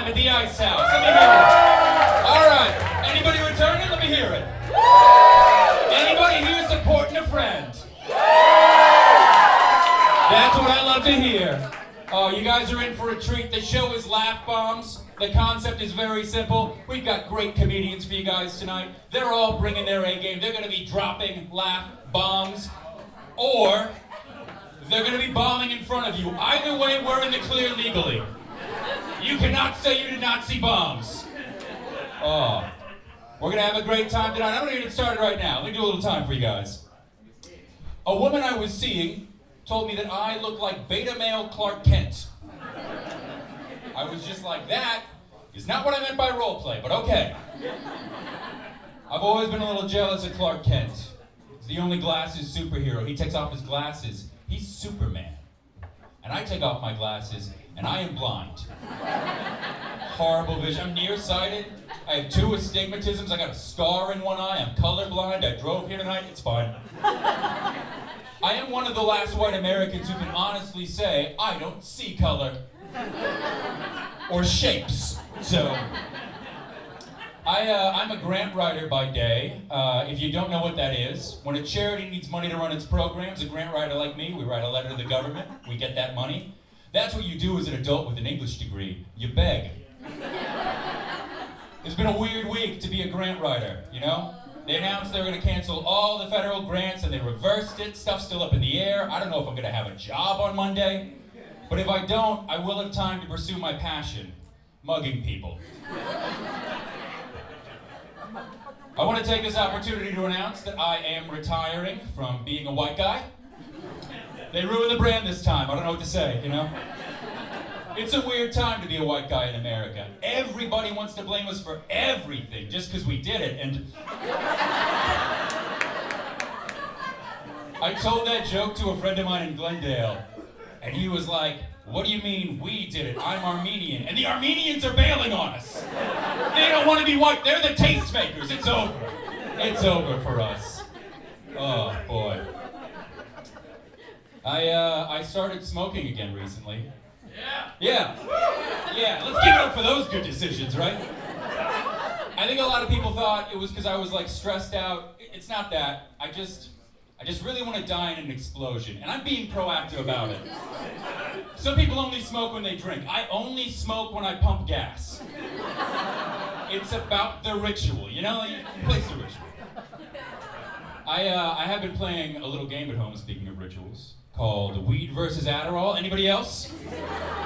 time at the Ice House. Let me hear it. All right. Anybody returning? Let me hear it. Anybody here supporting a friend? That's what I love to hear. Oh, you guys are in for a treat. The show is Laugh Bombs. The concept is very simple. We've got great comedians for you guys tonight. They're all bringing their A game. They're going to be dropping laugh bombs, or they're going to be bombing in front of you. Either way, we're in the clear legally. You cannot say you did not see bombs. Oh, we're going to have a great time tonight. I'm going to get it started right now. Let me do a little time for you guys. A woman I was seeing told me that I look like beta male Clark Kent. I was just like, that is not what I meant by role play, but okay. I've always been a little jealous of Clark Kent. He's the only glasses superhero. He takes off his glasses. He's Superman. And I take off my glasses, and I am blind. Horrible vision. I'm nearsighted. I have 2 astigmatisms. I got a scar in one eye. I'm colorblind. I drove here tonight. It's fine. I am one of the last white Americans who can honestly say, I don't see color. Or shapes. So, I'm a grant writer by day. If you don't know what that is, when a charity needs money to run its programs, a grant writer like me, we write a letter to the government, we get that money. That's what you do as an adult with an English degree. You beg. It's been a weird week to be a grant writer, you know? They announced they were going to cancel all the federal grants and they reversed it. Stuff's still up in the air. I don't know if I'm going to have a job on Monday. But if I don't, I will have time to pursue my passion, mugging people. I want to take this opportunity to announce that I am retiring from being a white guy. They ruined the brand this time. I don't know what to say, you know? It's a weird time to be a white guy in America. Everybody wants to blame us for everything just because we did it, and I told that joke to a friend of mine in Glendale, and he was like, what do you mean we did it? I'm Armenian. And the Armenians are bailing on us. They don't want to be white. They're the tastemakers. It's over. It's over for us. Oh, boy. I started smoking again recently. Yeah. Let's give it up for those good decisions, right? I think a lot of people thought it was because I was like stressed out. It's not that. I just really want to die in an explosion, and I'm being proactive about it. Some people only smoke when they drink. I only smoke when I pump gas. It's about the ritual, you know? Place the ritual. I have been playing a little game at home, speaking of rituals, called Weed versus Adderall. Anybody else?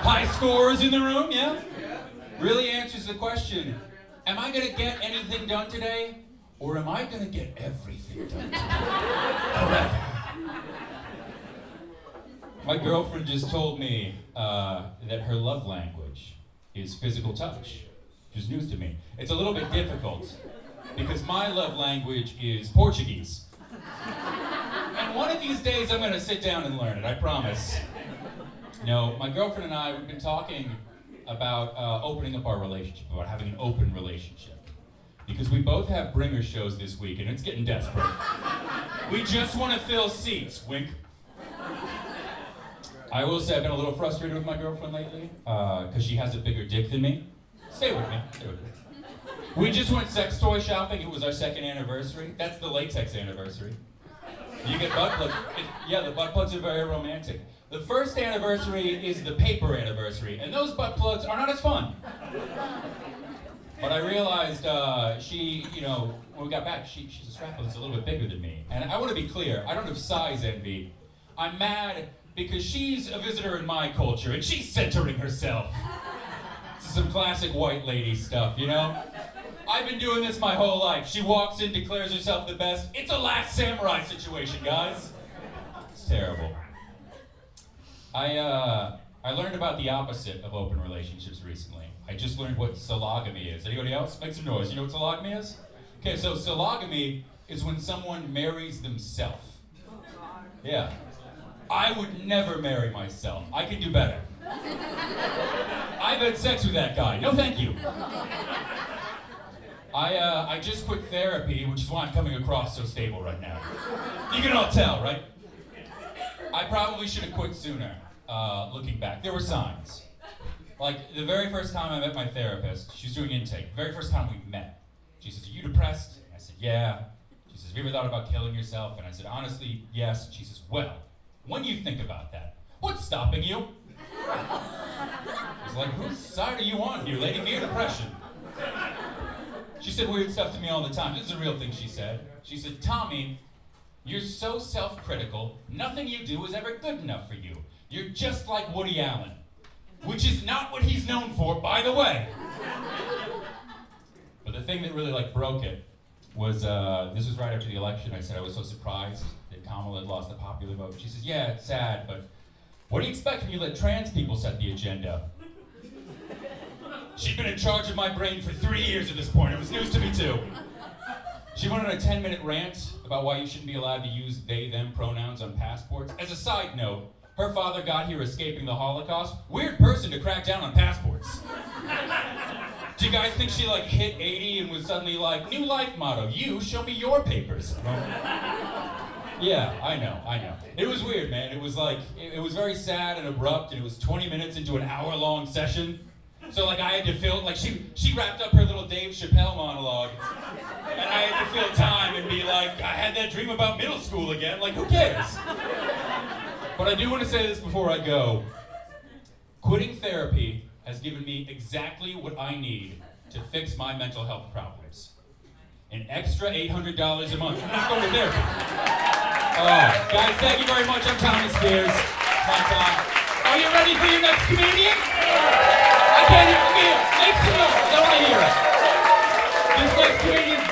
High scores in the room, yeah? Really answers the question, am I gonna get anything done today? Or am I gonna get everything done today? Forever. My girlfriend just told me that her love language is physical touch, which is news to me. It's a little bit difficult because my love language is Portuguese. And one of these days I'm gonna sit down and learn it, I promise. No, my girlfriend and I, we've been talking about opening up our relationship, about having an open relationship. Because we both have bringer shows this week and it's getting desperate. We just want to fill seats, wink. I will say I've been a little frustrated with my girlfriend lately, because she has a bigger dick than me. Stay with me. We just went sex toy shopping. It was our 2nd anniversary. That's the latex anniversary. You get butt plugs. Yeah, the butt plugs are very romantic. The 1st anniversary is the paper anniversary, and those butt plugs are not as fun. But I realized she, you know, when we got back, she's a strap-on that's a little bit bigger than me. And I want to be clear, I don't have size envy. I'm mad because she's a visitor in my culture, and she's centering herself. This is some classic white lady stuff, you know? I've been doing this my whole life. She walks in, declares herself the best. It's a Last Samurai situation, guys. It's terrible. I learned about the opposite of open relationships recently. I just learned what sologamy is. Anybody else? Make some noise. You know what sologamy is? Okay, so sologamy is when someone marries themselves. Yeah. I would never marry myself. I could do better. I've had sex with that guy. No, thank you. I just quit therapy, which is why I'm coming across so stable right now. You can all tell, right? I probably should have quit sooner, looking back. There were signs. Like, the very first time I met my therapist, she was doing intake, very first time we met. She says, "Are you depressed?" I said, "Yeah." She says, "Have you ever thought about killing yourself?" And I said, "Honestly, yes." She says, "Well, when you think about that, what's stopping you?" I was like, "Whose side are you on here, lady? Me or depression?" She said weird stuff to me all the time. This is a real thing she said. She said, "Tommy, you're so self-critical, nothing you do is ever good enough for you. You're just like Woody Allen." Which is not what he's known for, by the way. But the thing that really broke it was, this was right after the election. I said I was so surprised that Kamala had lost the popular vote. She says, "Yeah, it's sad, but what do you expect when you let trans people set the agenda?" She'd been in charge of my brain for 3 years at this point. It was news to me too. She went on a 10-minute rant about why you shouldn't be allowed to use they, them pronouns on passports. As a side note, her father got here escaping the Holocaust. Weird person to crack down on passports. Do you guys think she hit 80 and was suddenly like, "New life motto, you show me your papers"? Yeah, I know. It was weird, man. It was it was very sad and abrupt, and it was 20 minutes into an hour-long session. So I had to fill, she wrapped up her little Dave Chappelle monologue, and I had to fill time and be like, I had that dream about middle school again, who cares? But I do want to say this before I go. Quitting therapy has given me exactly what I need to fix my mental health problems. An extra $800 a month. I'm not going to therapy. Guys, thank you very much. I'm Tommy Spears. My time. Are you ready for your next comedian? I can't hear. Make some noise. I want to hear it. This next comedian